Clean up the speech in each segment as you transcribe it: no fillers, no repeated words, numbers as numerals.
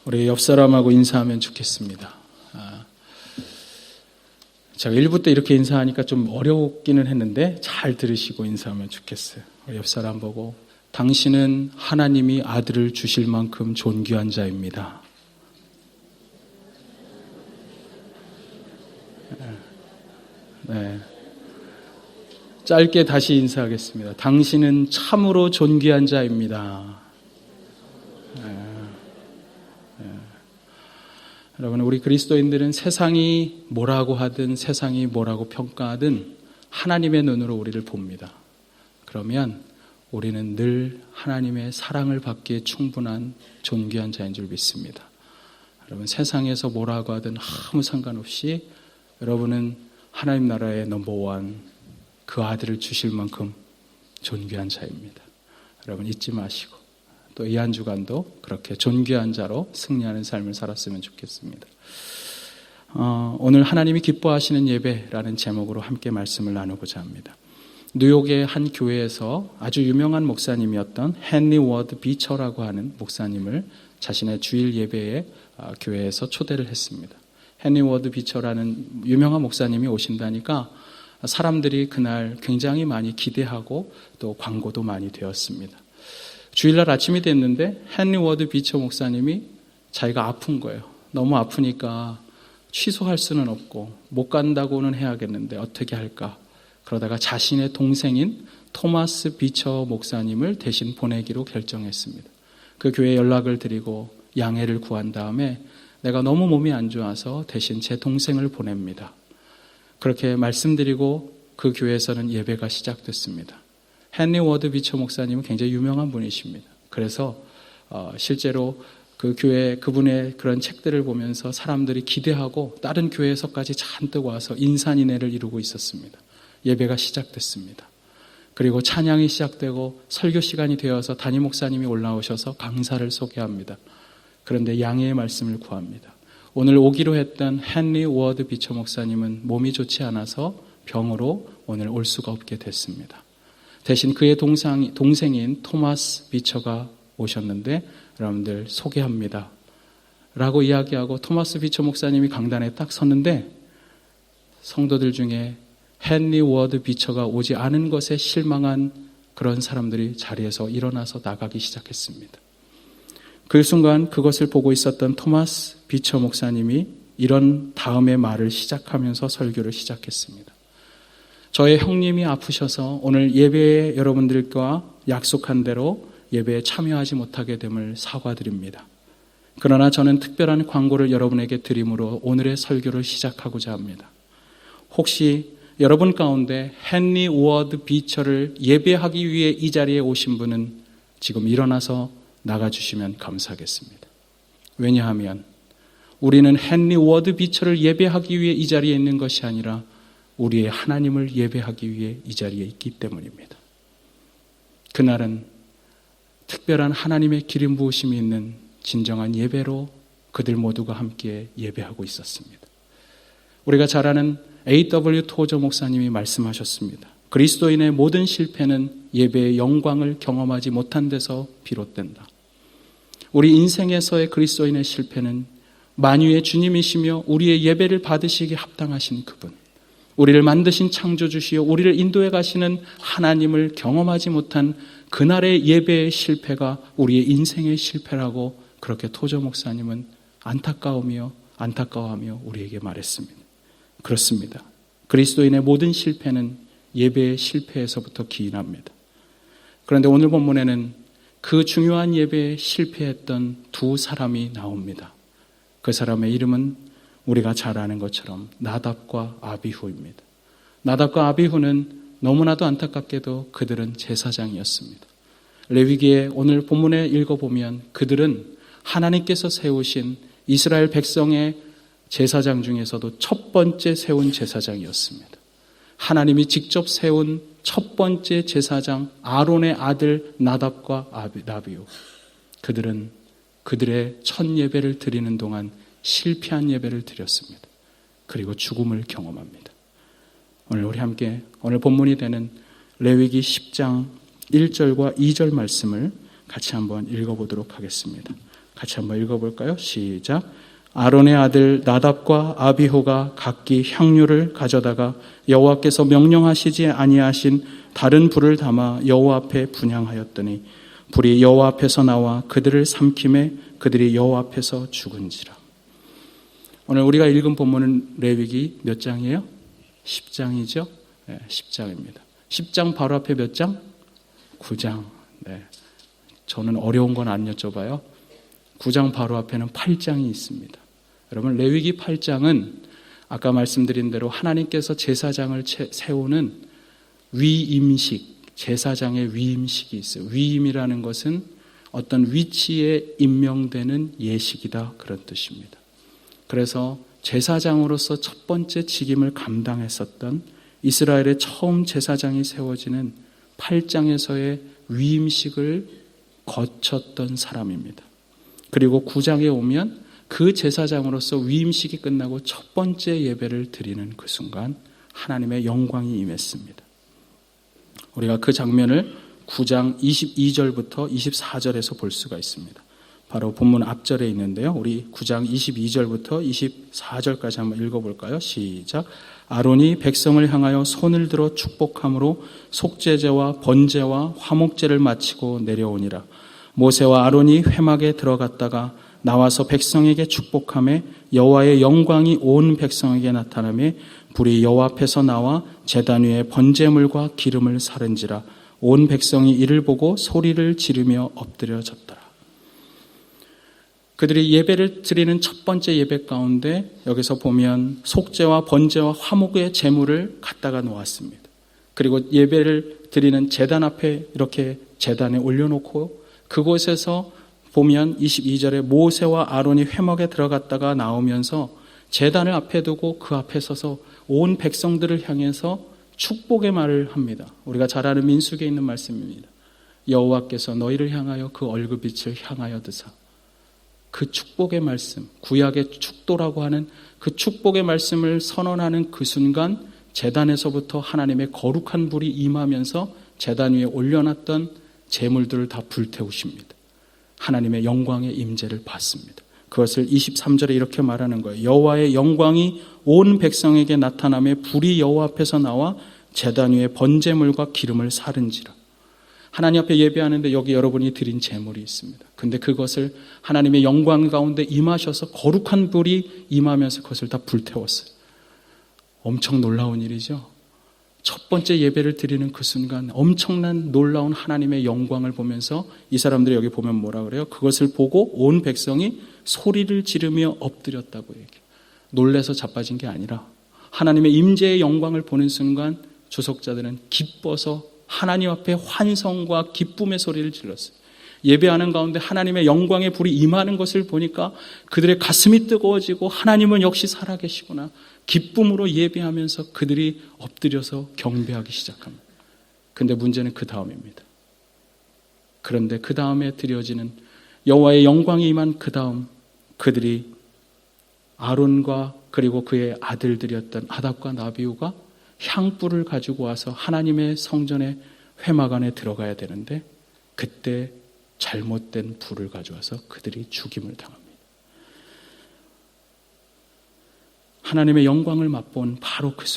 우리 옆 사람하고 인사하면 좋겠습니다. 제가 1부 때 이렇게 인사하니까 좀 어렵기는 했는데 잘 들으시고 인사하면 좋겠어요. 우리 옆 사람 보고 당신은 하나님이 아들을 주실 만큼 존귀한 자입니다. 네. 짧게 다시 인사하겠습니다. 당신은 참으로 존귀한 자입니다. 여러분, 우리 그리스도인들은 세상이 뭐라고 하든 세상이 뭐라고 평가하든 하나님의 눈으로 우리를 봅니다. 그러면 우리는 늘 하나님의 사랑을 받기에 충분한 존귀한 자인 줄 믿습니다. 여러분, 세상에서 뭐라고 하든 아무 상관없이 여러분은 하나님 나라의 넘버원, 그 아들을 주실 만큼 존귀한 자입니다. 여러분, 잊지 마시고 또 이 한 주간도 그렇게 존귀한 자로 승리하는 삶을 살았으면 좋겠습니다. 오늘 하나님이 기뻐하시는 예배라는 제목으로 함께 말씀을 나누고자 합니다. 뉴욕의 한 교회에서 아주 유명한 목사님이었던 헨리 워드 비처라고 하는 목사님을 자신의 주일 예배에 교회에서 초대를 했습니다. 헨리 워드 비처라는 유명한 목사님이 오신다니까 사람들이 그날 굉장히 많이 기대하고 또 광고도 많이 되었습니다. 주일날 아침이 됐는데 헨리 워드 비처 목사님이 자기가 아픈 거예요. 너무 아프니까 취소할 수는 없고 못 간다고는 해야겠는데 어떻게 할까? 그러다가 자신의 동생인 토마스 비처 목사님을 대신 보내기로 결정했습니다. 그 교회에 연락을 드리고 양해를 구한 다음에 내가 너무 몸이 안 좋아서 대신 제 동생을 보냅니다. 그렇게 말씀드리고 그 교회에서는 예배가 시작됐습니다. 헨리 워드 비처 목사님은 굉장히 유명한 분이십니다. 그래서 실제로 그 교회 그분의 그런 책들을 보면서 사람들이 기대하고 다른 교회에서까지 잔뜩 와서 인산인해를 이루고 있었습니다. 예배가 시작됐습니다. 그리고 찬양이 시작되고 설교 시간이 되어서 담임 목사님이 올라오셔서 강사를 소개합니다. 그런데 양해의 말씀을 구합니다. 오늘 오기로 했던 헨리 워드 비처 목사님은 몸이 좋지 않아서 병으로 오늘 올 수가 없게 됐습니다. 대신 그의 동생인 토마스 비처가 오셨는데 여러분들 소개합니다 라고 이야기하고 토마스 비처 목사님이 강단에 딱 섰는데 성도들 중에 헨리 워드 비처가 오지 않은 것에 실망한 그런 사람들이 자리에서 일어나서 나가기 시작했습니다. 그 순간 그것을 보고 있었던 토마스 비처 목사님이 이런 다음의 말을 시작하면서 설교를 시작했습니다. 저의 형님이 아프셔서 오늘 예배에 여러분들과 약속한 대로 예배에 참여하지 못하게 됨을 사과드립니다. 그러나 저는 특별한 광고를 여러분에게 드림으로 오늘의 설교를 시작하고자 합니다. 혹시 여러분 가운데 헨리 워드 비처를 예배하기 위해 이 자리에 오신 분은 지금 일어나서 나가주시면 감사하겠습니다. 왜냐하면 우리는 헨리 워드 비처를 예배하기 위해 이 자리에 있는 것이 아니라 우리의 하나님을 예배하기 위해 이 자리에 있기 때문입니다. 그날은 특별한 하나님의 기름 부으심이 있는 진정한 예배로 그들 모두가 함께 예배하고 있었습니다. 우리가 잘 아는 A.W. 토저 목사님이 말씀하셨습니다. 그리스도인의 모든 실패는 예배의 영광을 경험하지 못한 데서 비롯된다. 우리 인생에서의 그리스도인의 실패는 만유의 주님이시며 우리의 예배를 받으시기에 합당하신 그분, 우리를 만드신 창조주시여 우리를 인도해 가시는 하나님을 경험하지 못한 그날의 예배의 실패가 우리의 인생의 실패라고 그렇게 토저 목사님은 안타까워하며 우리에게 말했습니다. 그렇습니다. 그리스도인의 모든 실패는 예배의 실패에서부터 기인합니다. 그런데 오늘 본문에는 그 중요한 예배에 실패했던 두 사람이 나옵니다. 그 사람의 이름은 우리가 잘 아는 것처럼 나답과 아비후입니다. 나답과 아비후는 너무나도 안타깝게도 그들은 제사장이었습니다. 레위기에 오늘 본문에 읽어보면 그들은 하나님께서 세우신 이스라엘 백성의 제사장 중에서도 첫 번째 세운 제사장이었습니다. 하나님이 직접 세운 첫 번째 제사장 아론의 아들 나답과 아비후. 그들은 그들의 첫 예배를 드리는 동안 실패한 예배를 드렸습니다. 그리고 죽음을 경험합니다. 오늘 우리 함께 오늘 본문이 되는 레위기 10장 1절과 2절 말씀을 같이 한번 읽어보도록 하겠습니다. 같이 한번 읽어볼까요? 시작. 아론의 아들 나답과 아비후가 각기 향유를 가져다가 여호와께서 명령하시지 아니하신 다른 불을 담아 여호와 앞에 분향하였더니 불이 여호와 앞에서 나와 그들을 삼킴에 그들이 여호와 앞에서 죽은지라. 오늘 우리가 읽은 본문은 레위기 몇 장이에요? 10장이죠? 네, 10장입니다. 10장 바로 앞에 몇 장? 9장. 네. 저는 어려운 건 안 여쭤봐요. 9장 바로 앞에는 8장이 있습니다. 여러분, 레위기 8장은 아까 말씀드린 대로 하나님께서 제사장을 세우는 위임식, 제사장의 위임식이 있어요. 위임이라는 것은 어떤 위치에 임명되는 예식이다, 그런 뜻입니다. 그래서 제사장으로서 첫 번째 직임을 감당했었던 이스라엘의 처음 제사장이 세워지는 8장에서의 위임식을 거쳤던 사람입니다. 그리고 9장에 오면 그 제사장으로서 위임식이 끝나고 첫 번째 예배를 드리는 그 순간 하나님의 영광이 임했습니다. 우리가 그 장면을 9장 22절부터 24절에서 볼 수가 있습니다. 바로 본문 앞절에 있는데요. 우리 9장 22절부터 24절까지 한번 읽어볼까요? 시작. 아론이 백성을 향하여 손을 들어 축복함으로 속죄제와 번제와 화목제를 마치고 내려오니라. 모세와 아론이 회막에 들어갔다가 나와서 백성에게 축복하며 여호와의 영광이 온 백성에게 나타나며 불이 여호와 앞에서 나와 제단 위에 번제물과 기름을 사른지라. 온 백성이 이를 보고 소리를 지르며 엎드려졌더라. 그들이 예배를 드리는 첫 번째 예배 가운데 여기서 보면 속죄와 번제와 화목의 제물을 갖다가 놓았습니다. 그리고 예배를 드리는 제단 앞에 이렇게 제단에 올려놓고 그곳에서 보면 22절에 모세와 아론이 회막에 들어갔다가 나오면서 제단을 앞에 두고 그 앞에 서서 온 백성들을 향해서 축복의 말을 합니다. 우리가 잘 아는 민수기에 있는 말씀입니다. 여호와께서 너희를 향하여 그 얼굴빛을 향하여 드사 그 축복의 말씀, 구약의 축도라고 하는 그 축복의 말씀을 선언하는 그 순간 제단에서부터 하나님의 거룩한 불이 임하면서 제단 위에 올려놨던 제물들을 다 불태우십니다. 하나님의 영광의 임재를 받습니다. 그것을 23절에 이렇게 말하는 거예요. 여호와의 영광이 온 백성에게 나타나며 불이 여호와 앞에서 나와 제단 위에 번제물과 기름을 사른지라. 하나님 앞에 예배하는데 여기 여러분이 드린 제물이 있습니다. 근데 그것을 하나님의 영광 가운데 임하셔서 거룩한 불이 임하면서 그것을 다 불태웠어요. 엄청 놀라운 일이죠. 첫 번째 예배를 드리는 그 순간 엄청난 놀라운 하나님의 영광을 보면서 이 사람들이 여기 보면 뭐라 그래요? 그것을 보고 온 백성이 소리를 지르며 엎드렸다고 얘기해요. 놀래서 자빠진 게 아니라 하나님의 임재의 영광을 보는 순간 주석자들은 기뻐서 하나님 앞에 환성과 기쁨의 소리를 질렀어요. 예배하는 가운데 하나님의 영광의 불이 임하는 것을 보니까 그들의 가슴이 뜨거워지고 하나님은 역시 살아계시구나. 기쁨으로 예배하면서 그들이 엎드려서 경배하기 시작합니다. 그런데 문제는 그 다음입니다. 그런데 그 다음에 드려지는 여호와의 영광이 임한 그 다음 그들이 아론과 그리고 그의 아들들이었던 나답과 아비후가 향불을 가지고 와서 하나님의 성전의 회막 안에 들어가야 되는데 그때 잘못된 불을 가져와서 그들이 죽임을 당합니다. 하나님의 영광을 맛본 바로 그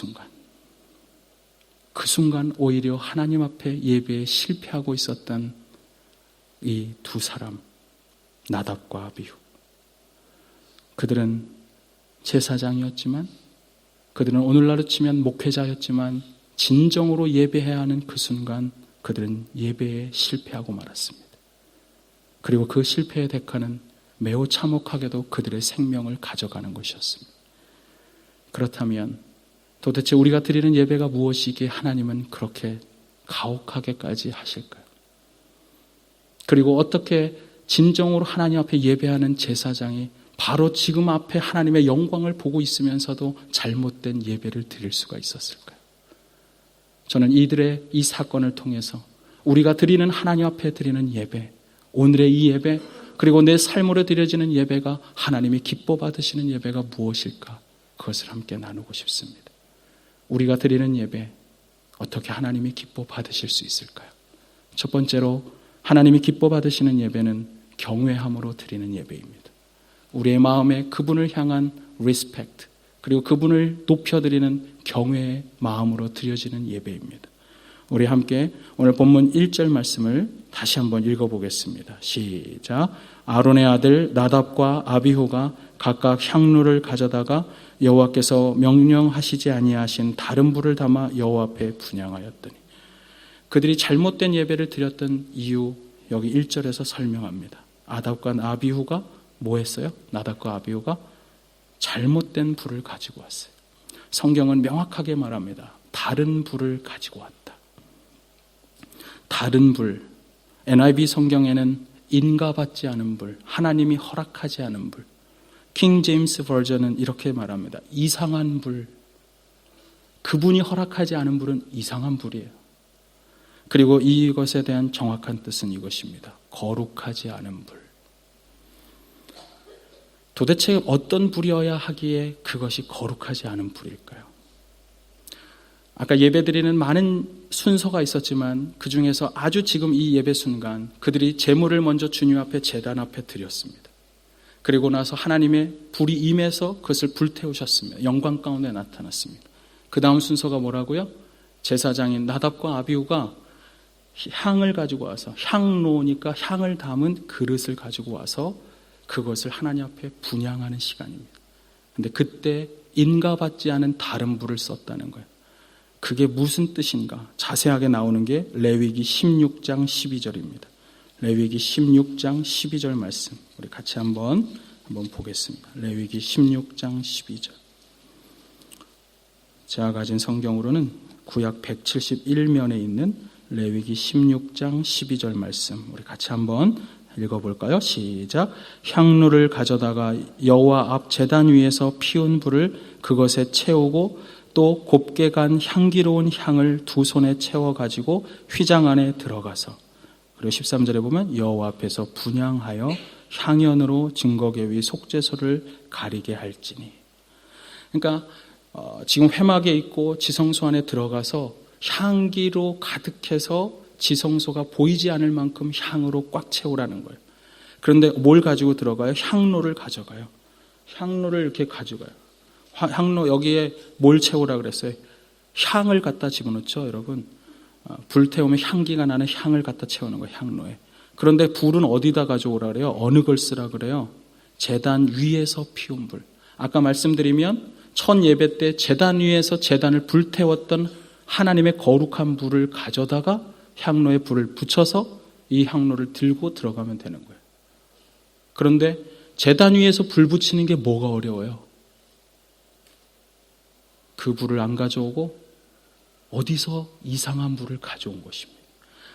순간 오히려 하나님 앞에 예배에 실패하고 있었던 이 두 사람, 나답과 아비후. 그들은 제사장이었지만 그들은 오늘날로 치면 목회자였지만 진정으로 예배해야 하는 그 순간 그들은 예배에 실패하고 말았습니다. 그리고 그 실패의 대가는 매우 참혹하게도 그들의 생명을 가져가는 것이었습니다. 그렇다면 도대체 우리가 드리는 예배가 무엇이기에 하나님은 그렇게 가혹하게까지 하실까요? 그리고 어떻게 진정으로 하나님 앞에 예배하는 제사장이 바로 지금 앞에 하나님의 영광을 보고 있으면서도 잘못된 예배를 드릴 수가 있었을까요? 저는 이들의 이 사건을 통해서 우리가 드리는 하나님 앞에 드리는 예배, 오늘의 이 예배, 그리고 내 삶으로 드려지는 예배가 하나님이 기뻐 받으시는 예배가 무엇일까? 그것을 함께 나누고 싶습니다. 우리가 드리는 예배, 어떻게 하나님이 기뻐 받으실 수 있을까요? 첫 번째로 하나님이 기뻐 받으시는 예배는 경외함으로 드리는 예배입니다. 우리의 마음에 그분을 향한 리스펙트, 그리고 그분을 높여드리는 경외의 마음으로 드려지는 예배입니다. 우리 함께 오늘 본문 1절 말씀을 다시 한번 읽어보겠습니다. 시작. 아론의 아들 나답과 아비후가 각각 향로를 가져다가 여호와께서 명령하시지 아니하신 다른 불을 담아 여호와 앞에 분향하였더니, 그들이 잘못된 예배를 드렸던 이유 여기 1절에서 설명합니다. 나답과 아비후가 뭐 했어요? 나답과 아비후가 잘못된 불을 가지고 왔어요. 성경은 명확하게 말합니다. 다른 불을 가지고 왔다. 다른 불, NIV 성경에는 인가받지 않은 불, 하나님이 허락하지 않은 불, 킹 제임스 버전은 이렇게 말합니다. 이상한 불, 그분이 허락하지 않은 불은 이상한 불이에요. 그리고 이것에 대한 정확한 뜻은 이것입니다. 거룩하지 않은 불. 도대체 어떤 불이어야 하기에 그것이 거룩하지 않은 불일까요? 아까 예배드리는 많은 순서가 있었지만 그 중에서 아주 지금 이 예배 순간 그들이 제물을 먼저 주님 앞에 제단 앞에 드렸습니다. 그리고 나서 하나님의 불이 임해서 그것을 불태우셨습니다. 영광 가운데 나타났습니다. 그 다음 순서가 뭐라고요? 제사장인 나답과 아비후가 향을 가지고 와서, 향로니까 향을 담은 그릇을 가지고 와서 그것을 하나님 앞에 분향하는 시간입니다. 그런데 그때 인가받지 않은 다른 불을 썼다는 거예요. 그게 무슨 뜻인가? 자세하게 나오는 게 레위기 16장 12절입니다. 레위기 16장 12절 말씀 우리 같이 한번 보겠습니다. 레위기 16장 12절. 제가 가진 성경으로는 구약 171면에 있는 레위기 16장 12절 말씀 우리 같이 한번 읽어볼까요? 시작. 향로를 가져다가 여호와 앞 제단 위에서 피운 불을 그것에 채우고 또 곱게 간 향기로운 향을 두 손에 채워가지고 휘장 안에 들어가서, 그리고 13절에 보면 여호와 앞에서 분향하여 향연으로 증거계 위 속죄소를 가리게 할지니. 그러니까 지금 회막에 있고 지성소 안에 들어가서 향기로 가득해서 지성소가 보이지 않을 만큼 향으로 꽉 채우라는 거예요. 그런데 뭘 가지고 들어가요? 향로를 가져가요. 향로를 이렇게 가져가요. 향로 여기에 뭘 채우라 그랬어요? 향을 갖다 집어넣죠, 여러분. 불태우면 향기가 나는 향을 갖다 채우는 거예요, 향로에. 그런데 불은 어디다 가져오라 그래요? 어느 걸 쓰라 그래요? 제단 위에서 피운 불. 아까 말씀드리면 첫 예배 때 제단 위에서 제단을 불태웠던 하나님의 거룩한 불을 가져다가 향로에 불을 붙여서 이 향로를 들고 들어가면 되는 거예요. 그런데 제단 위에서 불 붙이는 게 뭐가 어려워요? 그 불을 안 가져오고 어디서 이상한 불을 가져온 것입니다.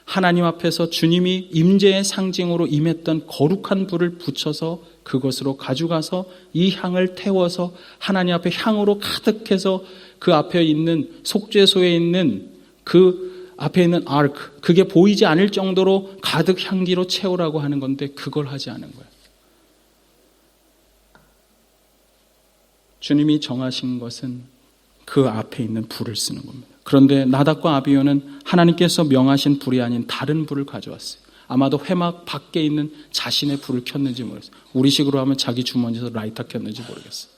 하나님 앞에서 주님이 임재의 상징으로 임했던 거룩한 불을 붙여서 그것으로 가져가서 이 향을 태워서 하나님 앞에 향으로 가득해서 그 앞에 있는 속죄소에 있는 그 앞에 있는 아크, 그게 보이지 않을 정도로 가득 향기로 채우라고 하는 건데 그걸 하지 않은 거예요. 주님이 정하신 것은 그 앞에 있는 불을 쓰는 겁니다. 그런데 나답과 아비후는 하나님께서 명하신 불이 아닌 다른 불을 가져왔어요. 아마도 회막 밖에 있는 자신의 불을 켰는지 모르겠어요. 우리식으로 하면 자기 주머니에서 라이터 켰는지 모르겠어요.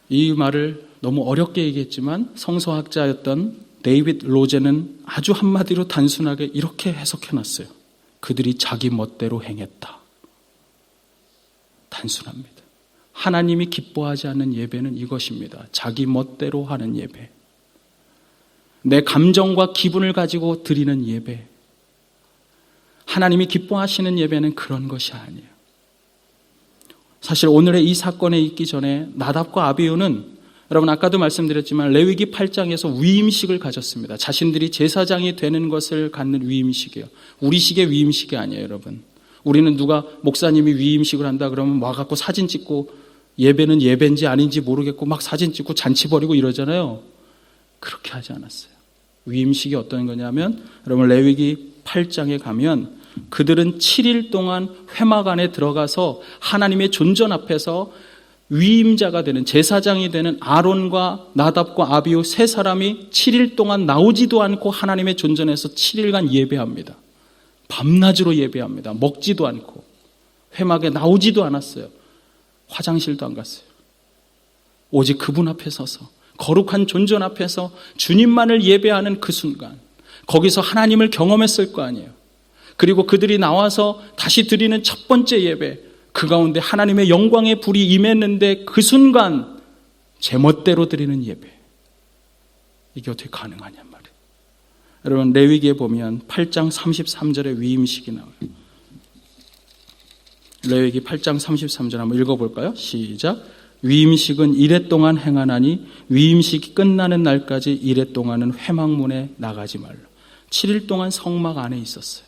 이 말을 너무 어렵게 얘기했지만 성서학자였던 데이빗 로제는 아주 한마디로 단순하게 이렇게 해석해놨어요. 그들이 자기 멋대로 행했다. 단순합니다. 하나님이 기뻐하지 않는 예배는 이것입니다. 자기 멋대로 하는 예배. 내 감정과 기분을 가지고 드리는 예배. 하나님이 기뻐하시는 예배는 그런 것이 아니에요. 사실 오늘의 이 사건에 있기 전에 나답과 아비후는 여러분 아까도 말씀드렸지만 레위기 8장에서 위임식을 가졌습니다. 자신들이 제사장이 되는 것을 갖는 위임식이에요. 우리식의 위임식이 아니에요, 여러분. 우리는 누가 목사님이 위임식을 한다 그러면 와갖고 사진 찍고 예배는 예배인지 아닌지 모르겠고 막 사진 찍고 잔치 벌이고 이러잖아요. 그렇게 하지 않았어요. 위임식이 어떤 거냐면 여러분 레위기 8장에 가면 그들은 7일 동안 회막 안에 들어가서 하나님의 존전 앞에서 위임자가 되는 제사장이 되는 아론과 나답과 아비후 세 사람이 7일 동안 나오지도 않고 하나님의 존전에서 7일간 예배합니다. 밤낮으로 예배합니다. 먹지도 않고 회막에 나오지도 않았어요. 화장실도 안 갔어요. 오직 그분 앞에 서서 거룩한 존전 앞에서 주님만을 예배하는 그 순간, 거기서 하나님을 경험했을 거 아니에요. 그리고 그들이 나와서 다시 드리는 첫 번째 예배, 그 가운데 하나님의 영광의 불이 임했는데 그 순간 제멋대로 드리는 예배, 이게 어떻게 가능하냔 말이에요. 여러분, 레위기에 보면 8장 33절에 위임식이 나와요. 레위기 8장 33절 한번 읽어볼까요? 시작. 위임식은 이레 동안 행하나니 위임식이 끝나는 날까지 이레 동안은 회막문에 나가지 말라. 7일 동안 성막 안에 있었어요.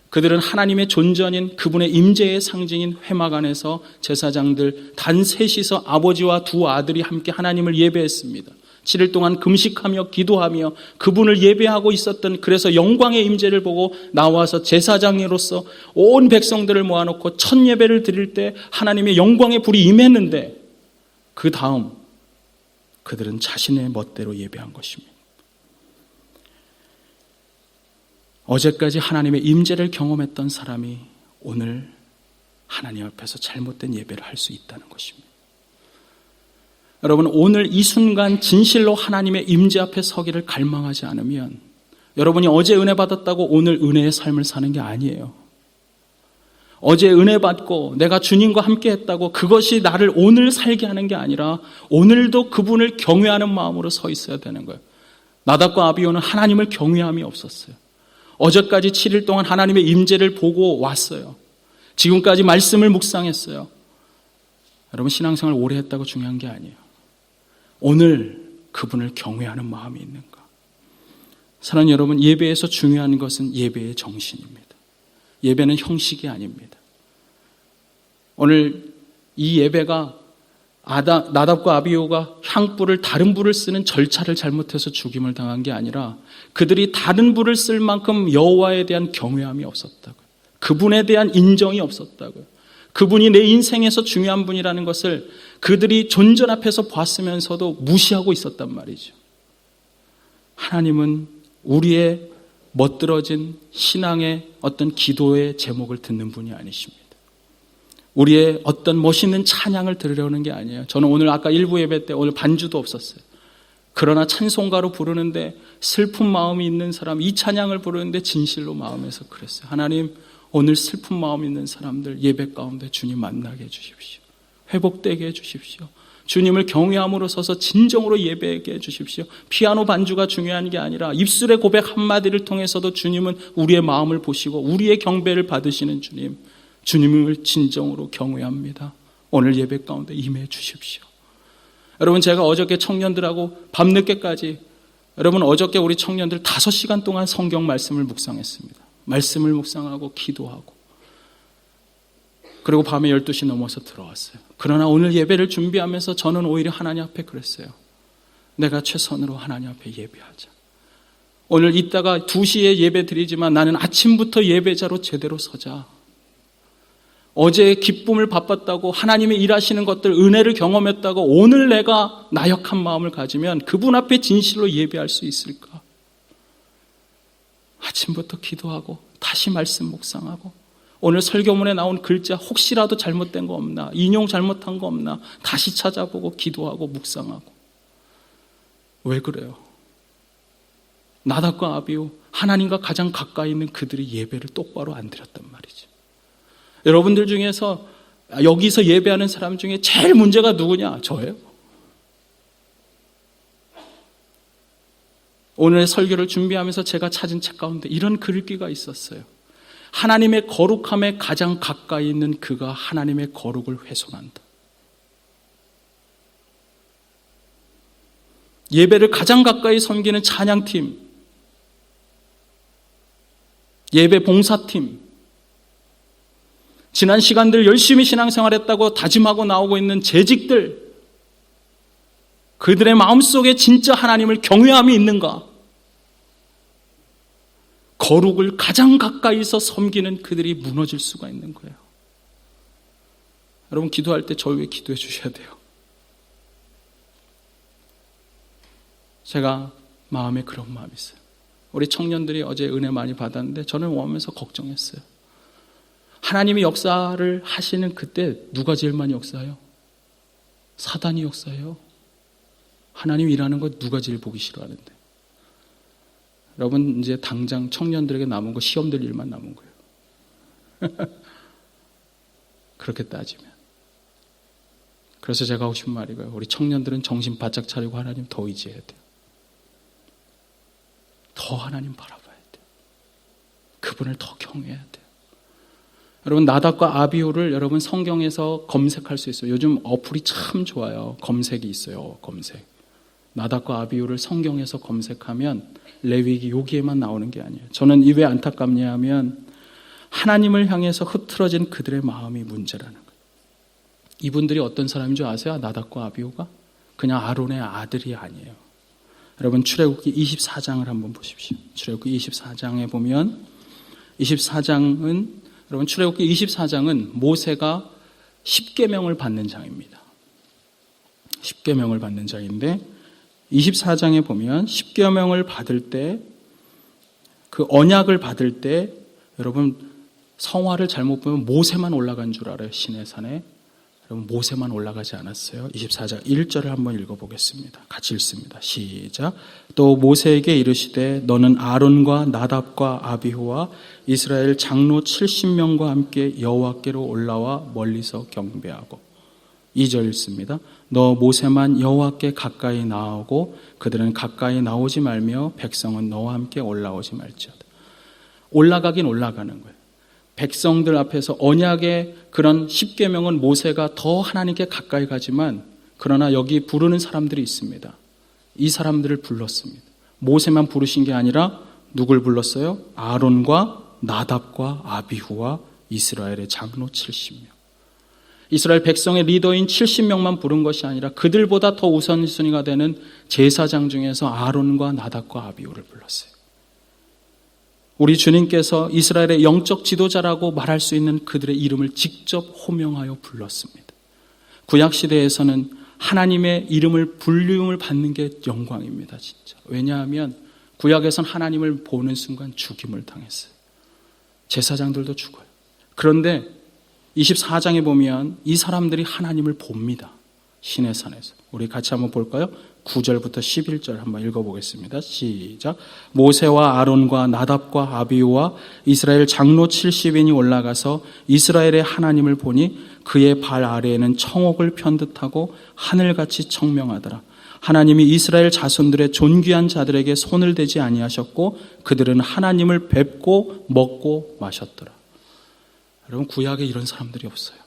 그들은 하나님의 존전인 그분의 임재의 상징인 회막 안에서 제사장들 단 셋이서 아버지와 두 아들이 함께 하나님을 예배했습니다. 7일 동안 금식하며 기도하며 그분을 예배하고 있었던, 그래서 영광의 임재를 보고 나와서 제사장으로서 온 백성들을 모아놓고 첫 예배를 드릴 때 하나님의 영광의 불이 임했는데, 그 다음 그들은 자신의 멋대로 예배한 것입니다. 어제까지 하나님의 임재를 경험했던 사람이 오늘 하나님 앞에서 잘못된 예배를 할 수 있다는 것입니다. 여러분, 오늘 이 순간 진실로 하나님의 임재 앞에 서기를 갈망하지 않으면 여러분이 어제 은혜 받았다고 오늘 은혜의 삶을 사는 게 아니에요. 어제 은혜 받고 내가 주님과 함께 했다고 그것이 나를 오늘 살게 하는 게 아니라 오늘도 그분을 경외하는 마음으로 서 있어야 되는 거예요. 나답과 아비후는 하나님을 경외함이 없었어요. 어제까지 7일 동안 하나님의 임재를 보고 왔어요. 지금까지 말씀을 묵상했어요. 여러분, 신앙생활 오래 했다고 중요한 게 아니에요. 오늘 그분을 경외하는 마음이 있는가? 사랑하는 여러분, 예배에서 중요한 것은 예배의 정신입니다. 예배는 형식이 아닙니다. 오늘 이 예배가 나답과 아비후가 향불을 다른 불을 쓰는 절차를 잘못해서 죽임을 당한 게 아니라 그들이 다른 불을 쓸 만큼 여호와에 대한 경외함이 없었다고요. 그분에 대한 인정이 없었다고요. 그분이 내 인생에서 중요한 분이라는 것을 그들이 존전 앞에서 봤으면서도 무시하고 있었단 말이죠. 하나님은 우리의 멋들어진 신앙의 어떤 기도의 제목을 듣는 분이 아니십니다. 우리의 어떤 멋있는 찬양을 들으려는 게 아니에요. 저는 오늘 아까 일부 예배 때 오늘 반주도 없었어요. 그러나 찬송가로 부르는데 슬픈 마음이 있는 사람, 이 찬양을 부르는데 진실로 마음에서 그랬어요. 하나님, 오늘 슬픈 마음 있는 사람들 예배 가운데 주님 만나게 해주십시오. 회복되게 해주십시오. 주님을 경외함으로 서서 진정으로 예배하게 해주십시오. 피아노 반주가 중요한 게 아니라 입술의 고백 한마디를 통해서도 주님은 우리의 마음을 보시고 우리의 경배를 받으시는 주님, 주님을 진정으로 경외합니다. 오늘 예배 가운데 임해 주십시오. 여러분, 제가 어저께 청년들하고 밤늦게까지, 여러분 어저께 우리 청년들 5시간 동안 성경 말씀을 묵상했습니다. 말씀을 묵상하고 기도하고, 그리고 밤에 12시 넘어서 들어왔어요. 그러나 오늘 예배를 준비하면서 저는 오히려 하나님 앞에 그랬어요. 내가 최선으로 하나님 앞에 예배하자. 오늘 이따가 2시에 예배 드리지만 나는 아침부터 예배자로 제대로 서자. 어제 기쁨을 바빴다고 하나님이 일하시는 것들, 은혜를 경험했다고 오늘 내가 나약한 마음을 가지면 그분 앞에 진실로 예배할 수 있을까? 아침부터 기도하고 다시 말씀 묵상하고 오늘 설교문에 나온 글자 혹시라도 잘못된 거 없나, 인용 잘못한 거 없나 다시 찾아보고 기도하고 묵상하고. 왜 그래요? 나답과 아비후, 하나님과 가장 가까이 있는 그들이 예배를 똑바로 안 드렸단 말이죠. 여러분들 중에서 여기서 예배하는 사람 중에 제일 문제가 누구냐? 저예요. 오늘의 설교를 준비하면서 제가 찾은 책 가운데 이런 글귀가 있었어요. 하나님의 거룩함에 가장 가까이 있는 그가 하나님의 거룩을 훼손한다. 예배를 가장 가까이 섬기는 찬양팀, 예배 봉사팀, 지난 시간들 열심히 신앙생활했다고 다짐하고 나오고 있는 재직들, 그들의 마음속에 진짜 하나님을 경외함이 있는가? 거룩을 가장 가까이서 섬기는 그들이 무너질 수가 있는 거예요. 여러분, 기도할 때 저를 위해 기도해 주셔야 돼요. 제가 마음에 그런 마음이 있어요. 우리 청년들이 어제 은혜 많이 받았는데 저는 오면서 걱정했어요. 하나님이 역사를 하시는 그때 누가 제일 많이 역사해요? 사단이 역사해요. 하나님 일하는 거 누가 제일 보기 싫어하는데. 여러분 이제 당장 청년들에게 남은 거 시험들 일만 남은 거예요. 그렇게 따지면. 그래서 제가 하고 싶은 말이 이거예요. 우리 청년들은 정신 바짝 차리고 하나님 더 의지해야 돼요. 더 하나님 바라봐야 돼요. 그분을 더 경외해야 돼요. 여러분 나답과 아비후를 여러분 성경에서 검색할 수 있어요. 요즘 어플이 참 좋아요. 검색이 있어요. 검색. 나답과 아비후를 성경에서 검색하면 레위기 여기에만 나오는 게 아니에요. 저는 이 왜 안타깝냐 하면 하나님을 향해서 흐트러진 그들의 마음이 문제라는 거예요. 이분들이 어떤 사람인 줄 아세요? 나답과 아비후가? 그냥 아론의 아들이 아니에요. 여러분 출애굽기 24장을 한번 보십시오. 출애굽기 24장에 보면 24장은 여러분 출애굽기 24장은 모세가 10계명을 받는 장입니다. 10계명을 받는 장인데 24장에 보면 10계명을 받을 때 그 언약을 받을 때 여러분 성화를 잘못 보면 모세만 올라간 줄 알아요. 시내산에. 여러분 모세만 올라가지 않았어요. 24장 1절을 한번 읽어보겠습니다. 같이 읽습니다. 시작. 또 모세에게 이르시되 너는 아론과 나답과 아비후와 이스라엘 장로 70명과 함께 여호와께로 올라와 멀리서 경배하고 2절 읽습니다. 너 모세만 여호와께 가까이 나오고 그들은 가까이 나오지 말며 백성은 너와 함께 올라오지 말지어다. 올라가긴 올라가는 거예요. 백성들 앞에서 언약의 그런 10계명은 모세가 더 하나님께 가까이 가지만 그러나 여기 부르는 사람들이 있습니다. 이 사람들을 불렀습니다. 모세만 부르신 게 아니라 누굴 불렀어요? 아론과 나답과 아비후와 이스라엘의 장로 70명. 이스라엘 백성의 리더인 70명만 부른 것이 아니라 그들보다 더 우선순위가 되는 제사장 중에서 아론과 나답과 아비후를 불렀어요. 우리 주님께서 이스라엘의 영적 지도자라고 말할 수 있는 그들의 이름을 직접 호명하여 불렀습니다. 구약시대에서는 하나님의 이름을 불림을 받는 게 영광입니다. 진짜. 왜냐하면 구약에서는 하나님을 보는 순간 죽임을 당했어요. 제사장들도 죽어요. 그런데 24장에 보면 이 사람들이 하나님을 봅니다. 시내산에서. 우리 같이 한번 볼까요? 9절부터 11절 한번 읽어보겠습니다. 시작. 모세와 아론과 나답과 아비후와 이스라엘 장로 70인이 올라가서 이스라엘의 하나님을 보니 그의 발 아래에는 청옥을 편듯하고 하늘같이 청명하더라. 하나님이 이스라엘 자손들의 존귀한 자들에게 손을 대지 아니하셨고 그들은 하나님을 뵙고 먹고 마셨더라. 여러분 구약에 이런 사람들이 없어요.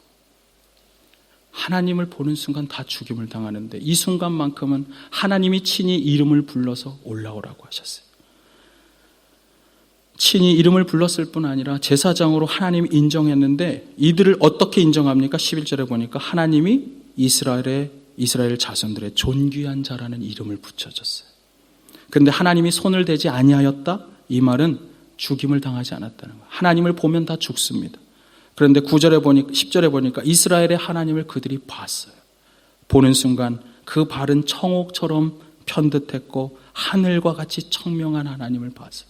하나님을 보는 순간 다 죽임을 당하는데 이 순간만큼은 하나님이 친히 이름을 불러서 올라오라고 하셨어요. 친히 이름을 불렀을 뿐 아니라 제사장으로 하나님이 인정했는데 이들을 어떻게 인정합니까? 11절에 보니까 하나님이 이스라엘 자손들의 존귀한 자라는 이름을 붙여줬어요. 그런데 하나님이 손을 대지 아니하였다? 이 말은 죽임을 당하지 않았다는 거예요. 하나님을 보면 다 죽습니다. 그런데 9절에 보니까 10절에 보니까 이스라엘의 하나님을 그들이 봤어요. 보는 순간 그 발은 청옥처럼 편듯했고 하늘과 같이 청명한 하나님을 봤어요.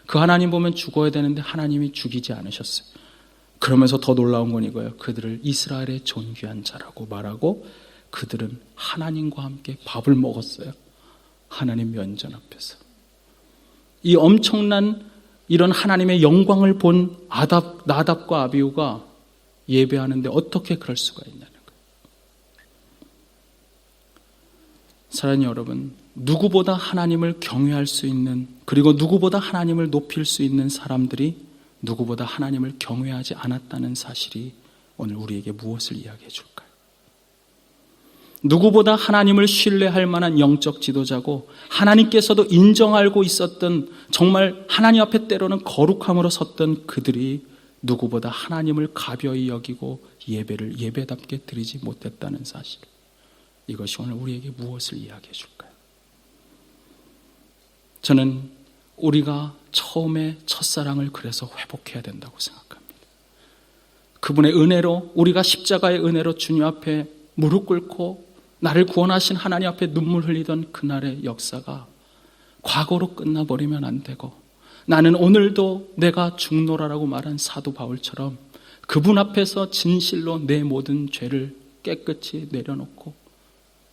그 하나님 보면 죽어야 되는데 하나님이 죽이지 않으셨어요. 그러면서 더 놀라운 건 이거예요. 그들을 이스라엘의 존귀한 자라고 말하고 그들은 하나님과 함께 밥을 먹었어요. 하나님 면전 앞에서. 이 엄청난 이런 하나님의 영광을 본 나답과 아비후가 예배하는데 어떻게 그럴 수가 있냐는 거예요. 사랑하는 여러분, 누구보다 하나님을 경외할 수 있는 그리고 누구보다 하나님을 높일 수 있는 사람들이 누구보다 하나님을 경외하지 않았다는 사실이 오늘 우리에게 무엇을 이야기해 줄까요? 누구보다 하나님을 신뢰할 만한 영적 지도자고 하나님께서도 인정하고 있었던 정말 하나님 앞에 때로는 거룩함으로 섰던 그들이 누구보다 하나님을 가벼이 여기고 예배를 예배답게 드리지 못했다는 사실. 이것이 오늘 우리에게 무엇을 이야기해 줄까요? 저는 우리가 처음에 첫사랑을 그래서 회복해야 된다고 생각합니다. 그분의 은혜로 우리가 십자가의 은혜로 주님 앞에 무릎 꿇고 나를 구원하신 하나님 앞에 눈물 흘리던 그날의 역사가 과거로 끝나버리면 안 되고 나는 오늘도 내가 죽노라라고 말한 사도 바울처럼 그분 앞에서 진실로 내 모든 죄를 깨끗이 내려놓고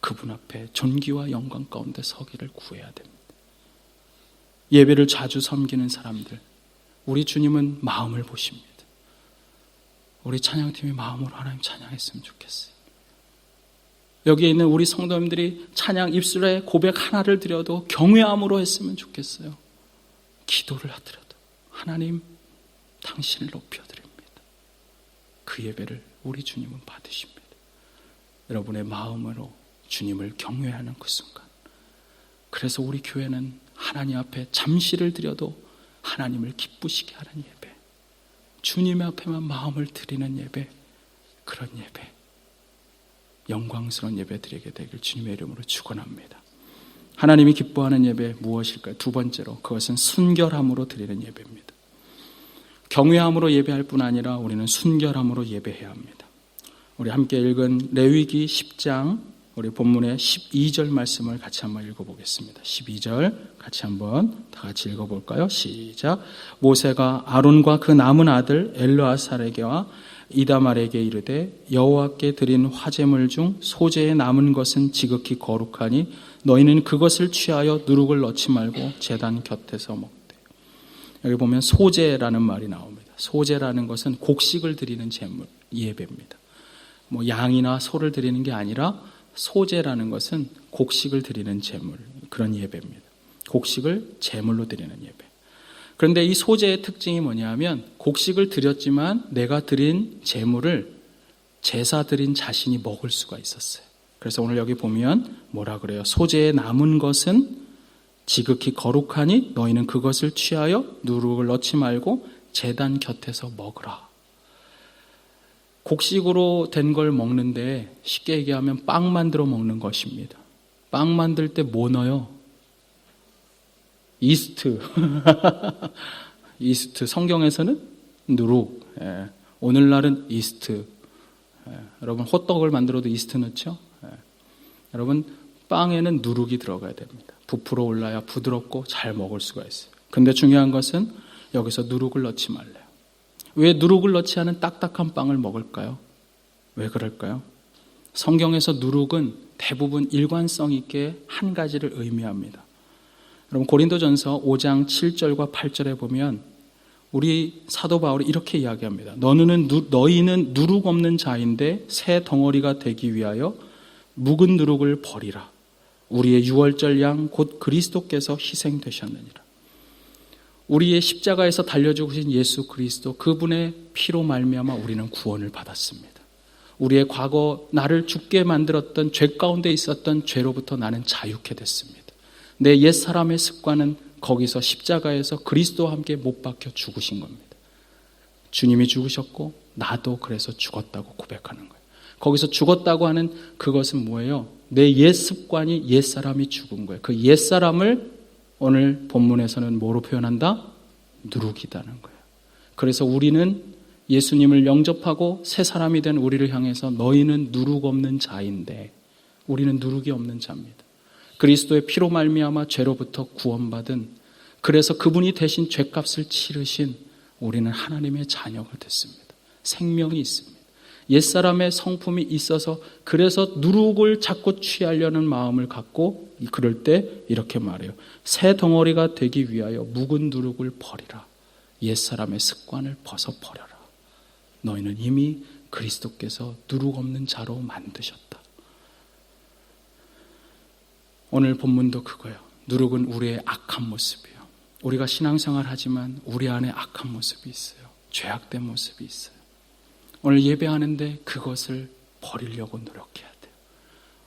그분 앞에 존귀와 영광 가운데 서기를 구해야 됩니다. 예배를 자주 섬기는 사람들, 우리 주님은 마음을 보십니다. 우리 찬양팀이 마음으로 하나님 찬양했으면 좋겠어요. 여기에 있는 우리 성도님들이 찬양 입술에 고백 하나를 드려도 경외함으로 했으면 좋겠어요. 기도를 하더라도 하나님 당신을 높여드립니다. 그 예배를 우리 주님은 받으십니다. 여러분의 마음으로 주님을 경외하는 그 순간, 그래서 우리 교회는 하나님 앞에 잠시를 드려도 하나님을 기쁘시게 하는 예배, 주님의 앞에만 마음을 드리는 예배, 그런 예배, 영광스러운 예배 드리게 되길 주님의 이름으로 축원합니다. 하나님이 기뻐하는 예배 무엇일까요? 두 번째로, 그것은 순결함으로 드리는 예배입니다. 경외함으로 예배할 뿐 아니라 우리는 순결함으로 예배해야 합니다. 우리 함께 읽은 레위기 10장 우리 본문의 12절 말씀을 같이 한번 읽어보겠습니다. 12절 같이 한번 다 같이 읽어볼까요? 시작. 모세가 아론과 그 남은 아들 엘르아살에게와 이다말에게 이르되 여호와께 드린 화제물 중 소재에 남은 것은 지극히 거룩하니 너희는 그것을 취하여 누룩을 넣지 말고 제단 곁에서 먹되. 여기 보면 소재라는 말이 나옵니다. 소재라는 것은 곡식을 드리는 제물, 예배입니다. 양이나 소를 드리는 게 아니라 소재라는 것은 곡식을 드리는 제물, 그런 예배입니다. 곡식을 제물로 드리는 예배. 그런데 이 소재의 특징이 뭐냐면 곡식을 드렸지만 내가 드린 제물을 제사 드린 자신이 먹을 수가 있었어요. 그래서 오늘 여기 보면 뭐라 그래요? 소재에 남은 것은 지극히 거룩하니 너희는 그것을 취하여 누룩을 넣지 말고 제단 곁에서 먹으라. 곡식으로 된 걸 먹는데 쉽게 얘기하면 빵 만들어 먹는 것입니다. 빵 만들 때 뭐 넣어요? 이스트. 이스트. 성경에서는 누룩. 오늘날은 이스트. 여러분 호떡을 만들어도 이스트 넣죠? 여러분 빵에는 누룩이 들어가야 됩니다. 부풀어 올라야 부드럽고 잘 먹을 수가 있어요. 근데 중요한 것은 여기서 누룩을 넣지 말래요. 왜 누룩을 넣지 않은 딱딱한 빵을 먹을까요? 왜 그럴까요? 성경에서 누룩은 대부분 일관성 있게 한 가지를 의미합니다. 여러분 고린도전서 5장 7절과 8절에 보면 우리 사도 바울이 이렇게 이야기합니다. 너희는 누룩 없는 자인데 새 덩어리가 되기 위하여 묵은 누룩을 버리라. 우리의 유월절 양 곧 그리스도께서 희생되셨느니라. 우리의 십자가에서 달려주신 예수 그리스도, 그분의 피로 말미암아 우리는 구원을 받았습니다. 우리의 과거 나를 죽게 만들었던 죄 가운데 있었던 죄로부터 나는 자유케 됐습니다. 내 옛사람의 습관은 거기서 십자가에서 그리스도와 함께 못 박혀 죽으신 겁니다. 주님이 죽으셨고 나도 그래서 죽었다고 고백하는 거예요. 거기서 죽었다고 하는 그것은 뭐예요? 내 옛 습관이 옛사람이 죽은 거예요. 그 옛사람을 오늘 본문에서는 뭐로 표현한다? 누룩이다는 거예요. 그래서 우리는 예수님을 영접하고 새 사람이 된 우리를 향해서 너희는 누룩 없는 자인데, 우리는 누룩이 없는 자입니다. 그리스도의 피로 말미암아 죄로부터 구원받은, 그래서 그분이 대신 죄값을 치르신 우리는 하나님의 자녀가 됐습니다. 생명이 있습니다. 옛사람의 성품이 있어서 그래서 누룩을 자꾸 취하려는 마음을 갖고 그럴 때 이렇게 말해요. 새 덩어리가 되기 위하여 묵은 누룩을 버리라. 옛사람의 습관을 벗어버려라. 너희는 이미 그리스도께서 누룩 없는 자로 만드셨다. 오늘 본문도 그거예요. 누룩은 우리의 악한 모습이에요. 우리가 신앙생활 하지만 우리 안에 악한 모습이 있어요. 죄악된 모습이 있어요. 오늘 예배하는데 그것을 버리려고 노력해야 돼요.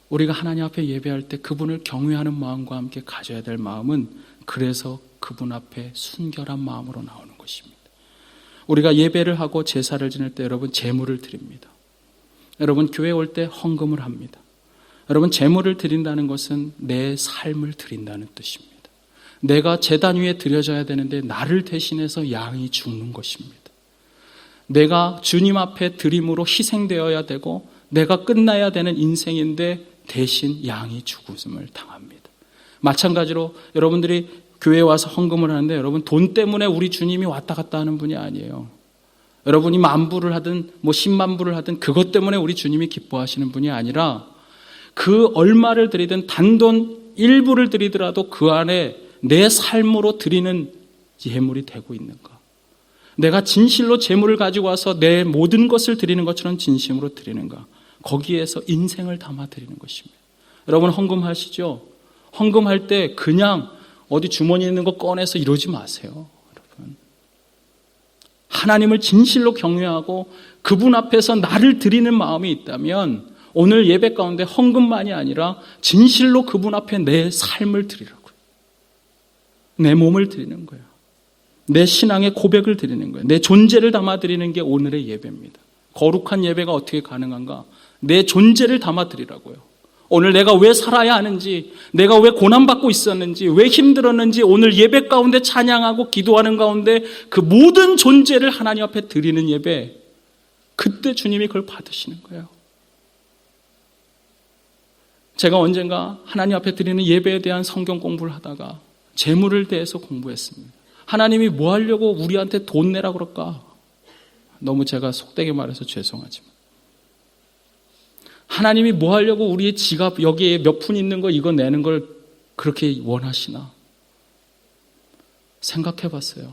우리가 하나님 앞에 예배할 때 그분을 경외하는 마음과 함께 가져야 될 마음은 그래서 그분 앞에 순결한 마음으로 나오는 것입니다. 우리가 예배를 하고 제사를 지낼 때 여러분 제물을 드립니다. 여러분 교회 올 때 헌금을 합니다. 여러분 제물을 드린다는 것은 내 삶을 드린다는 뜻입니다. 내가 제단 위에 드려져야 되는데 나를 대신해서 양이 죽는 것입니다. 내가 주님 앞에 드림으로 희생되어야 되고 내가 끝나야 되는 인생인데 대신 양이 죽음을 당합니다. 마찬가지로 여러분들이 교회에 와서 헌금을 하는데 여러분 돈 때문에 우리 주님이 왔다 갔다 하는 분이 아니에요. 여러분이 10,000불을 하든 10,000,000불을 하든 그것 때문에 우리 주님이 기뻐하시는 분이 아니라 그 얼마를 드리든 단돈 일부를 드리더라도 그 안에 내 삶으로 드리는 예물이 되고 있는가. 내가 진실로 재물을 가지고 와서 내 모든 것을 드리는 것처럼 진심으로 드리는가. 거기에서 인생을 담아 드리는 것입니다. 여러분 헌금하시죠? 헌금할 때 그냥 어디 주머니에 있는 거 꺼내서 이러지 마세요. 여러분. 하나님을 진실로 경외하고 그분 앞에서 나를 드리는 마음이 있다면 오늘 예배 가운데 헌금만이 아니라 진실로 그분 앞에 내 삶을 드리라고요. 내 몸을 드리는 거예요. 내 신앙의 고백을 드리는 거예요. 내 존재를 담아 드리는 게 오늘의 예배입니다. 거룩한 예배가 어떻게 가능한가? 내 존재를 담아 드리라고요. 오늘 내가 왜 살아야 하는지, 내가 왜 고난받고 있었는지, 왜 힘들었는지 오늘 예배 가운데 찬양하고 기도하는 가운데 그 모든 존재를 하나님 앞에 드리는 예배, 그때 주님이 그걸 받으시는 거예요. 제가 언젠가 하나님 앞에 드리는 예배에 대한 성경 공부를 하다가 재물을 대해서 공부했습니다. 하나님이 뭐 하려고 우리한테 돈 내라 그럴까? 너무 제가 속되게 말해서 죄송하지만 하나님이 뭐 하려고 우리의 지갑 여기에 몇 푼 있는 거 이거 내는 걸 그렇게 원하시나? 생각해 봤어요.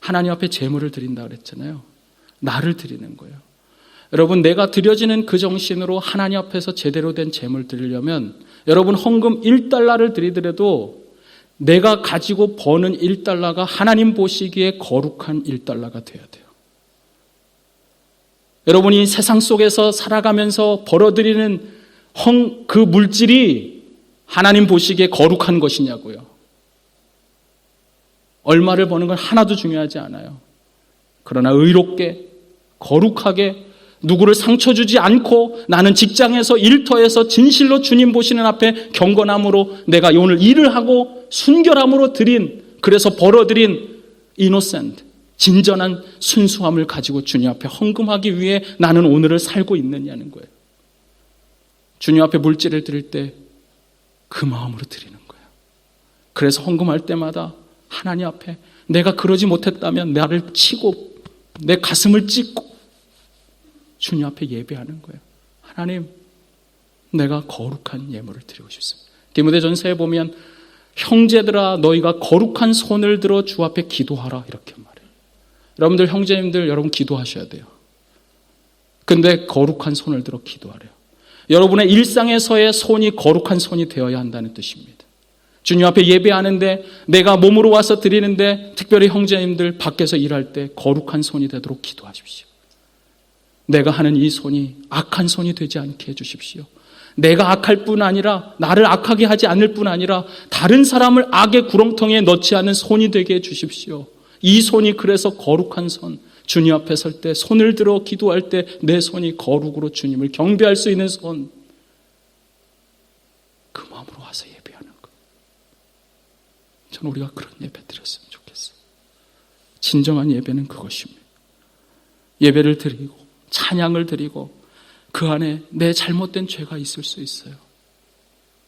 하나님 앞에 재물을 드린다 그랬잖아요. 나를 드리는 거예요. 여러분 내가 드려지는 그 정신으로 하나님 앞에서 제대로 된 재물 드리려면 여러분 헌금 1달러를 드리더라도 내가 가지고 버는 1달러가 하나님 보시기에 거룩한 1달러가 돼야 돼요. 여러분이 세상 속에서 살아가면서 벌어들이는 그 물질이 하나님 보시기에 거룩한 것이냐고요. 얼마를 버는 건 하나도 중요하지 않아요. 그러나 의롭게 거룩하게 누구를 상처 주지 않고 나는 직장에서 일터에서 진실로 주님 보시는 앞에 경건함으로 내가 오늘 일을 하고 순결함으로 드린, 그래서 벌어들인 innocent, 진전한 순수함을 가지고 주님 앞에 헌금하기 위해 나는 오늘을 살고 있느냐는 거예요. 주님 앞에 물질을 드릴 때 그 마음으로 드리는 거예요. 그래서 헌금할 때마다 하나님 앞에 내가 그러지 못했다면 나를 치고 내 가슴을 찢고 주님 앞에 예배하는 거예요. 하나님, 내가 거룩한 예물을 드리고 싶습니다. 디모데전서에 보면 형제들아 너희가 거룩한 손을 들어 주 앞에 기도하라 이렇게 말해요. 여러분들 형제님들 여러분 기도하셔야 돼요. 근데 거룩한 손을 들어 기도하래요. 여러분의 일상에서의 손이 거룩한 손이 되어야 한다는 뜻입니다. 주님 앞에 예배하는데 내가 몸으로 와서 드리는데 특별히 형제님들 밖에서 일할 때 거룩한 손이 되도록 기도하십시오. 내가 하는 이 손이 악한 손이 되지 않게 해주십시오. 내가 악할 뿐 아니라 나를 악하게 하지 않을 뿐 아니라 다른 사람을 악의 구렁텅이에 넣지 않은 손이 되게 해주십시오. 이 손이 그래서 거룩한 손, 주님 앞에 설 때 손을 들어 기도할 때 내 손이 거룩으로 주님을 경배할 수 있는 손, 그 마음으로 와서 예배하는 것. 저는 우리가 그런 예배 드렸으면 좋겠어요. 진정한 예배는 그것입니다. 예배를 드리고 찬양을 드리고 그 안에 내 잘못된 죄가 있을 수 있어요.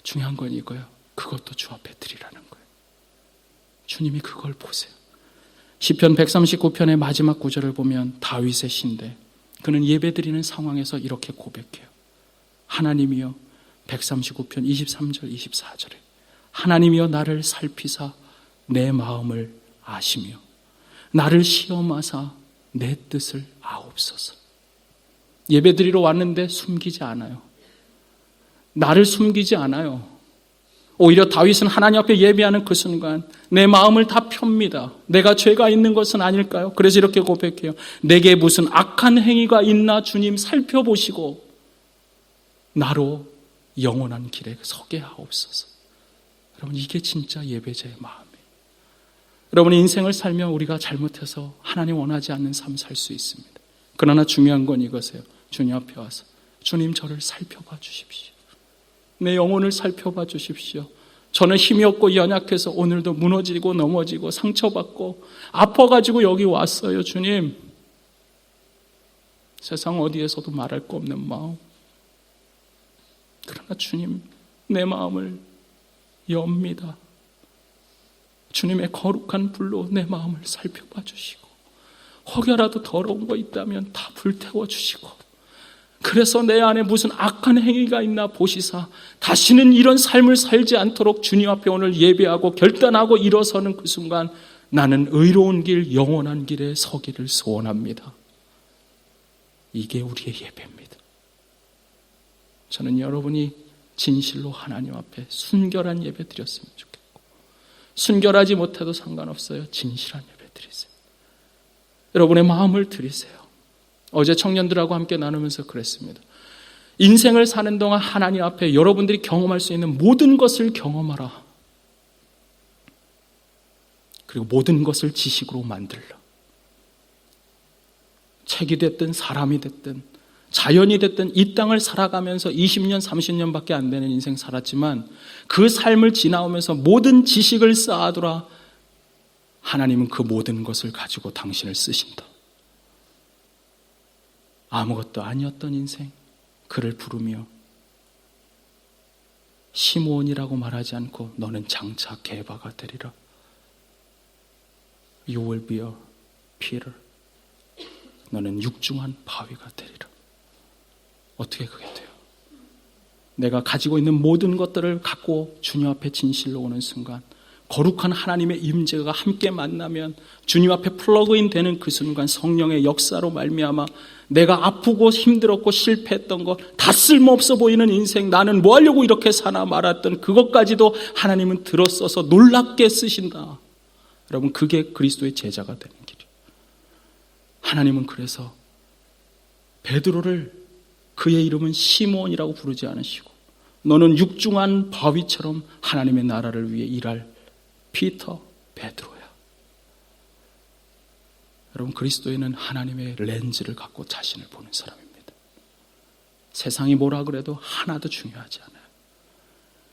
중요한 건 이거예요. 그것도 주 앞에 드리라는 거예요. 주님이 그걸 보세요. 시편 139편의 마지막 구절을 보면 다윗의 시인데 그는 예배드리는 상황에서 이렇게 고백해요. 하나님이여, 139편 23절 24절에 하나님이여 나를 살피사 내 마음을 아시며 나를 시험하사 내 뜻을 아옵소서. 예배드리러 왔는데 숨기지 않아요. 나를 숨기지 않아요. 오히려 다윗은 하나님 앞에 예배하는 그 순간 내 마음을 다 펴니다. 내가 죄가 있는 것은 아닐까요? 그래서 이렇게 고백해요. 내게 무슨 악한 행위가 있나 주님 살펴보시고 나로 영원한 길에 서게 하옵소서. 여러분 이게 진짜 예배자의 마음이에요. 여러분의 인생을 살면 우리가 잘못해서 하나님 원하지 않는 삶 살 수 있습니다. 그러나 중요한 건 이것이에요. 주님 앞에 와서 주님 저를 살펴봐 주십시오. 내 영혼을 살펴봐 주십시오. 저는 힘이 없고 연약해서 오늘도 무너지고 넘어지고 상처받고 아파가지고 여기 왔어요. 주님, 세상 어디에서도 말할 거 없는 마음. 그러나 주님 내 마음을 엽니다. 주님의 거룩한 불로 내 마음을 살펴봐 주시고 혹여라도 더러운 거 있다면 다 불태워 주시고 그래서 내 안에 무슨 악한 행위가 있나 보시사 다시는 이런 삶을 살지 않도록 주님 앞에 오늘 예배하고 결단하고 일어서는 그 순간 나는 의로운 길, 영원한 길에 서기를 소원합니다. 이게 우리의 예배입니다. 저는 여러분이 진실로 하나님 앞에 순결한 예배 드렸으면 좋겠고 순결하지 못해도 상관없어요. 진실한 예배 드리세요. 여러분의 마음을 드리세요. 어제 청년들하고 함께 나누면서 그랬습니다. 인생을 사는 동안 하나님 앞에 여러분들이 경험할 수 있는 모든 것을 경험하라. 그리고 모든 것을 지식으로 만들라. 책이 됐든 사람이 됐든 자연이 됐든 이 땅을 살아가면서 20년, 30년밖에 안 되는 인생 살았지만 그 삶을 지나오면서 모든 지식을 쌓아두라. 하나님은 그 모든 것을 가지고 당신을 쓰신다. 아무것도 아니었던 인생, 그를 부르며 시므온이라고 말하지 않고 너는 장차 게바가 되리라. You will be a Peter. 너는 육중한 바위가 되리라. 어떻게 그게 돼요? 내가 가지고 있는 모든 것들을 갖고 주님 앞에 진실로 오는 순간 거룩한 하나님의 임재가 함께 만나면 주님 앞에 플러그인 되는 그 순간 성령의 역사로 말미암아 내가 아프고 힘들었고 실패했던 것 다 쓸모없어 보이는 인생 나는 뭐 하려고 이렇게 사나 말았던 그것까지도 하나님은 들어써서 놀랍게 쓰신다. 여러분 그게 그리스도의 제자가 되는 길이에요. 하나님은 그래서 베드로를 그의 이름은 시므온이라고 부르지 않으시고 너는 육중한 바위처럼 하나님의 나라를 위해 일할 피터, 베드로야. 여러분 그리스도인은 하나님의 렌즈를 갖고 자신을 보는 사람입니다. 세상이 뭐라 그래도 하나도 중요하지 않아요.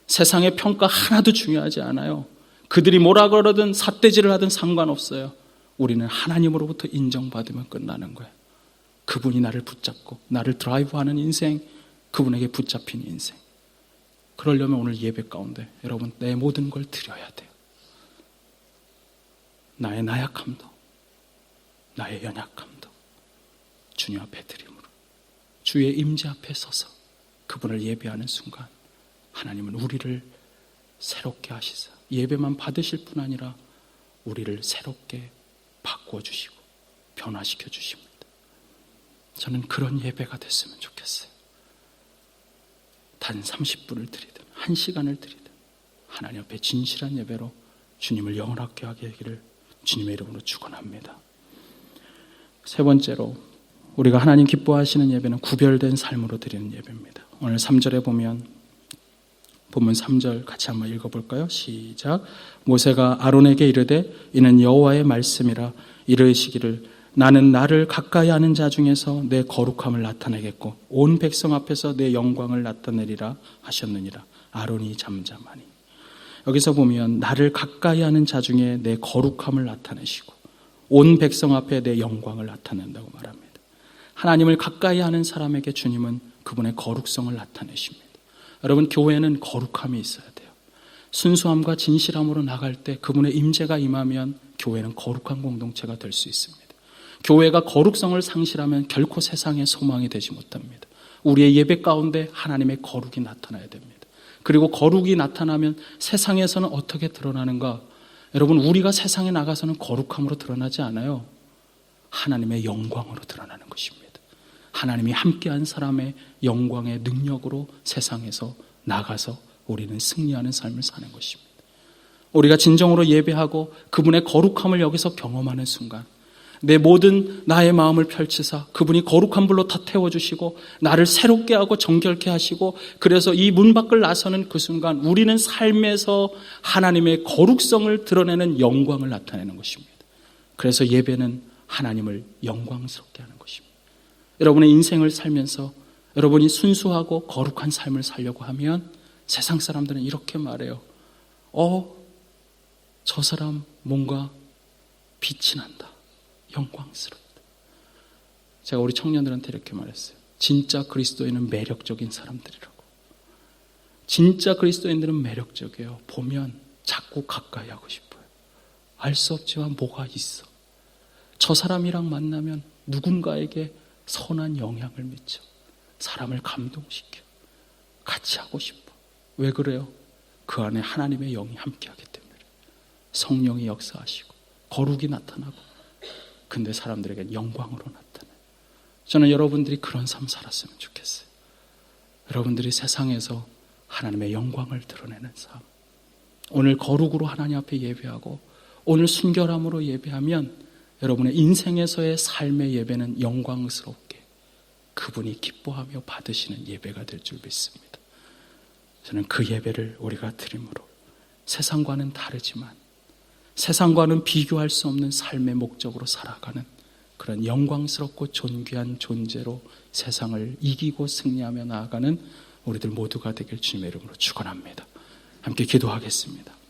세상의 평가 하나도 중요하지 않아요. 그들이 뭐라 그러든 삿대질을 하든 상관없어요. 우리는 하나님으로부터 인정받으면 끝나는 거예요. 그분이 나를 붙잡고 나를 드라이브하는 인생, 그분에게 붙잡힌 인생. 그러려면 오늘 예배 가운데 여러분 내 모든 걸 드려야 돼요. 나의 나약함도 나의 연약함도 주님 앞에 드림으로 주의 임재 앞에 서서 그분을 예배하는 순간 하나님은 우리를 새롭게 하시사 예배만 받으실 뿐 아니라 우리를 새롭게 바꿔주시고 변화시켜 주십니다. 저는 그런 예배가 됐으면 좋겠어요. 단 30분을 드리든 1시간을 드리든 하나님 앞에 진실한 예배로 주님을 영원하게 하게 하기를 주님의 이름으로 축원합니다. 세 번째로 우리가 하나님 기뻐하시는 예배는 구별된 삶으로 드리는 예배입니다. 오늘 3절에 보면 본문 3절 같이 한번 읽어볼까요? 시작. 모세가 아론에게 이르되 이는 여호와의 말씀이라 이르시기를 나는 나를 가까이 하는 자 중에서 내 거룩함을 나타내겠고 온 백성 앞에서 내 영광을 나타내리라 하셨느니라. 아론이 잠잠하니. 여기서 보면 나를 가까이 하는 자 중에 내 거룩함을 나타내시고 온 백성 앞에 내 영광을 나타낸다고 말합니다. 하나님을 가까이 하는 사람에게 주님은 그분의 거룩성을 나타내십니다. 여러분 교회는 거룩함이 있어야 돼요. 순수함과 진실함으로 나갈 때 그분의 임재가 임하면 교회는 거룩한 공동체가 될 수 있습니다. 교회가 거룩성을 상실하면 결코 세상의 소망이 되지 못합니다. 우리의 예배 가운데 하나님의 거룩이 나타나야 됩니다. 그리고 거룩이 나타나면 세상에서는 어떻게 드러나는가? 여러분 우리가 세상에 나가서는 거룩함으로 드러나지 않아요. 하나님의 영광으로 드러나는 것입니다. 하나님이 함께한 사람의 영광의 능력으로 세상에서 나가서 우리는 승리하는 삶을 사는 것입니다. 우리가 진정으로 예배하고 그분의 거룩함을 여기서 경험하는 순간 내 모든 나의 마음을 펼치사 그분이 거룩한 불로 다 태워주시고 나를 새롭게 하고 정결케 하시고 그래서 이 문 밖을 나서는 그 순간 우리는 삶에서 하나님의 거룩성을 드러내는 영광을 나타내는 것입니다. 그래서 예배는 하나님을 영광스럽게 하는 것입니다. 여러분의 인생을 살면서 여러분이 순수하고 거룩한 삶을 살려고 하면 세상 사람들은 이렇게 말해요. 저 사람 뭔가 빛이 난다. 영광스럽다. 제가 우리 청년들한테 이렇게 말했어요. 진짜 그리스도인은 매력적인 사람들이라고. 진짜 그리스도인들은 매력적이에요. 보면 자꾸 가까이 하고 싶어요. 알 수 없지만 뭐가 있어. 저 사람이랑 만나면 누군가에게 선한 영향을 미쳐. 사람을 감동시켜. 같이 하고 싶어. 왜 그래요? 그 안에 하나님의 영이 함께하기 때문에. 성령이 역사하시고 거룩이 나타나고, 근데 사람들에겐 영광으로 나타나요. 저는 여러분들이 그런 삶 살았으면 좋겠어요. 여러분들이 세상에서 하나님의 영광을 드러내는 삶. 오늘 거룩으로 하나님 앞에 예배하고 오늘 순결함으로 예배하면 여러분의 인생에서의 삶의 예배는 영광스럽게 그분이 기뻐하며 받으시는 예배가 될 줄 믿습니다. 저는 그 예배를 우리가 드림으로 세상과는 다르지만 세상과는 비교할 수 없는 삶의 목적으로 살아가는 그런 영광스럽고 존귀한 존재로 세상을 이기고 승리하며 나아가는 우리들 모두가 되길 주님의 이름으로 축원합니다. 함께 기도하겠습니다.